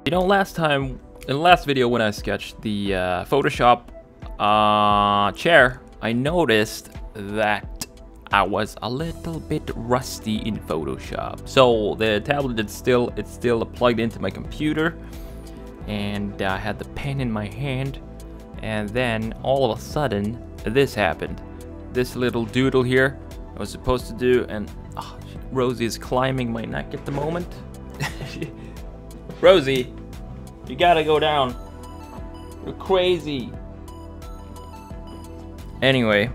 You know, in the last video when I sketched the Photoshop chair, I noticed that I was a little bit rusty in Photoshop. So the tablet it's still plugged into my computer, and I had the pen in my hand, and then all of a sudden this happened. This little doodle here I was supposed to do, and Rosie is climbing my neck at the moment. Rosie, you gotta go down. You're crazy. Anyway,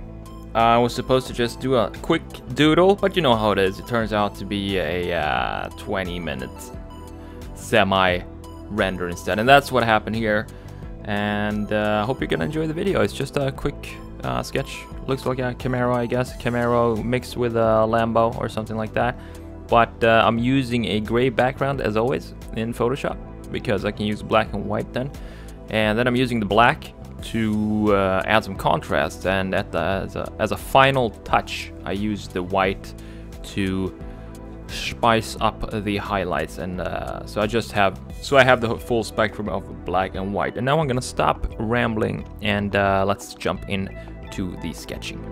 I was supposed to just do a quick doodle, but you know how it is. It turns out to be a 20-minute semi-render instead, and that's what happened here. And I hope you're gonna enjoy the video. It's just a quick sketch. Looks like a Camaro, I guess. Camaro mixed with a Lambo or something like that. But I'm using a gray background as always in Photoshop, because I can use black and white then. And then I'm using the black to add some contrast, and as a final touch I use the white to spice up the highlights, and so I have the full spectrum of black and white. And now I'm gonna stop rambling, and let's jump into the sketching.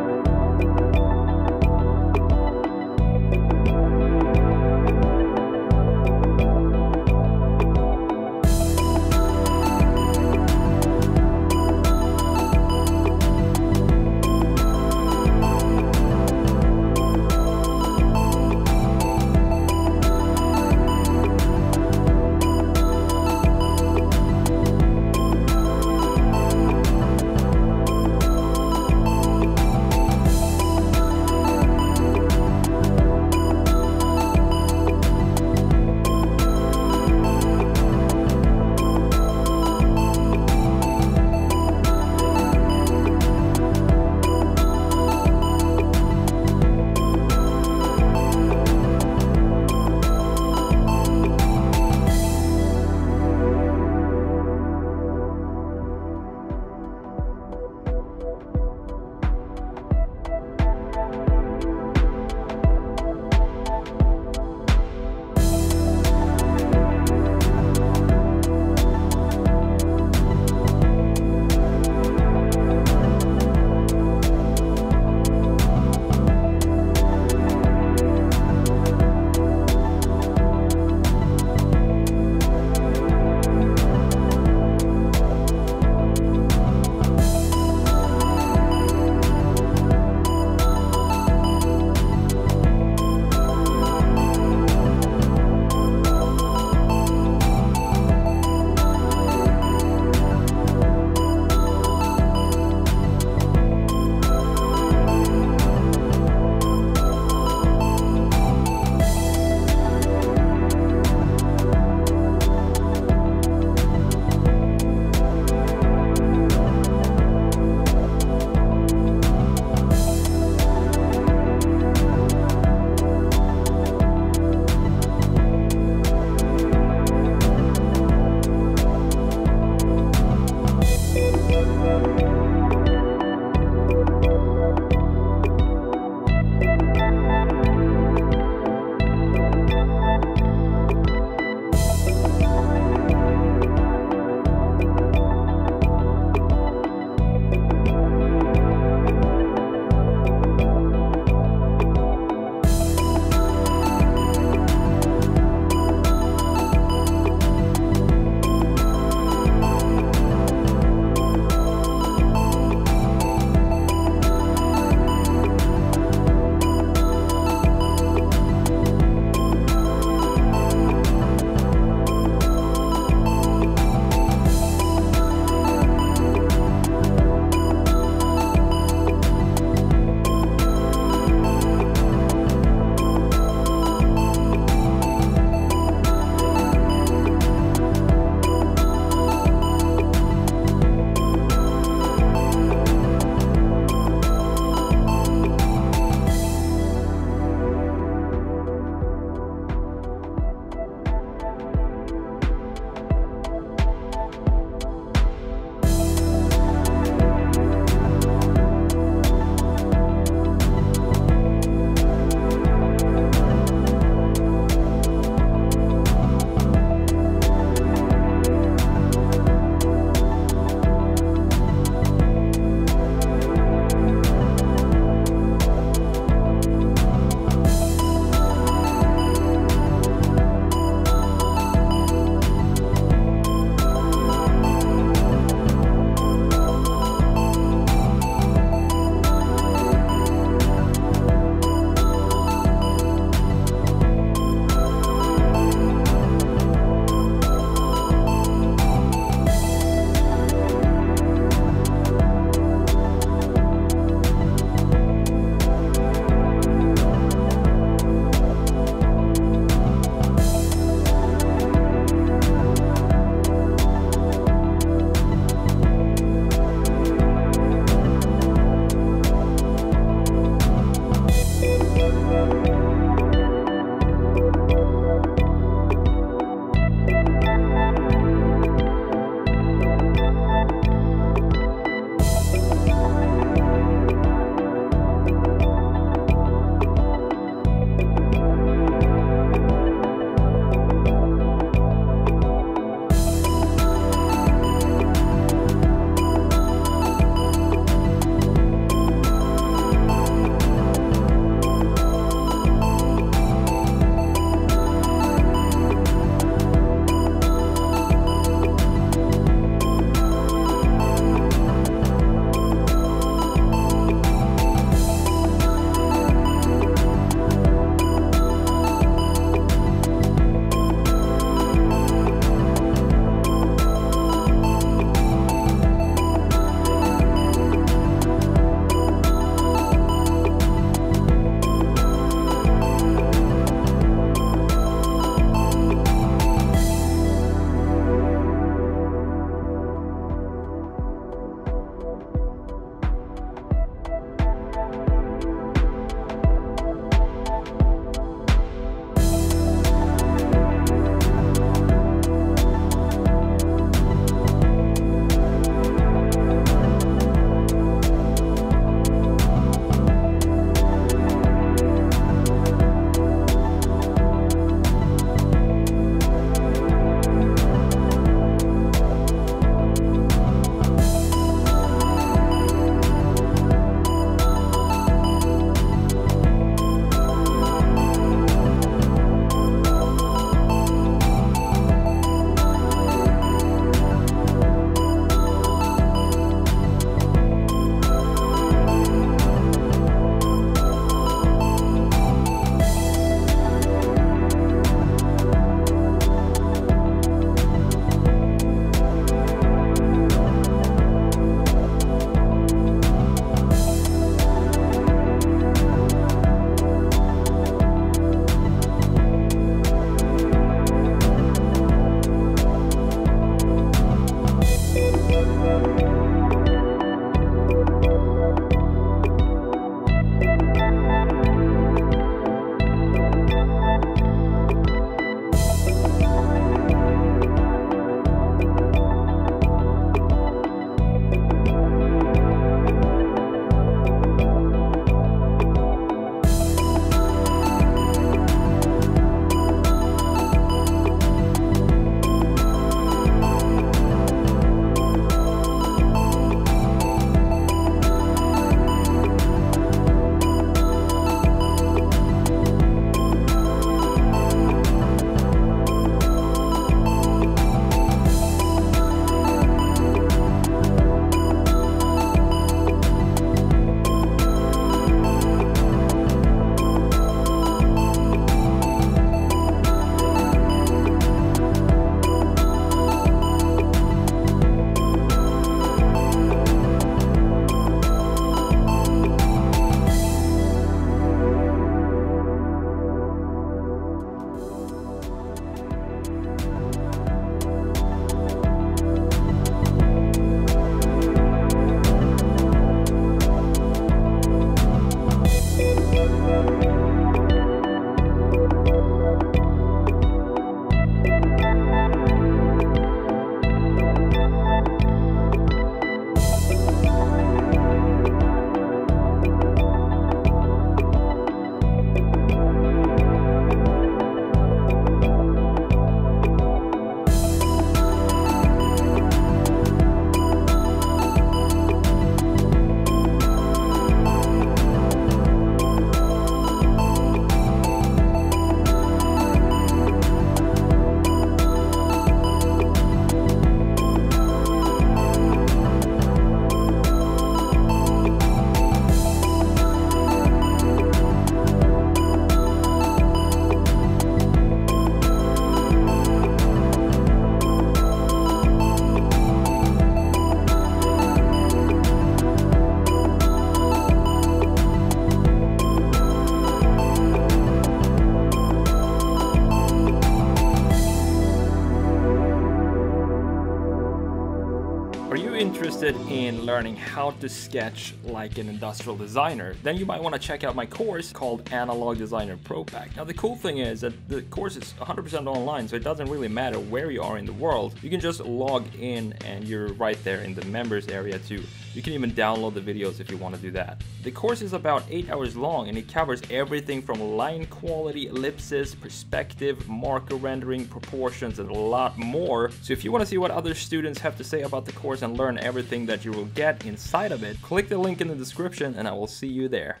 interested in learning how to sketch like an industrial designer, then you might want to check out my course called Analog Designer Pro Pack. Now the cool thing is that the course is 100% online, so it doesn't really matter where you are in the world. You can just log in and you're right there in the members area too. You can even download the videos if you want to do that. The course is about 8 hours long and it covers everything from line quality, ellipsis, perspective, marker rendering, proportions, and a lot more. So if you want to see what other students have to say about the course and learn everything that you will get inside of it, click the link in the description and I will see you there.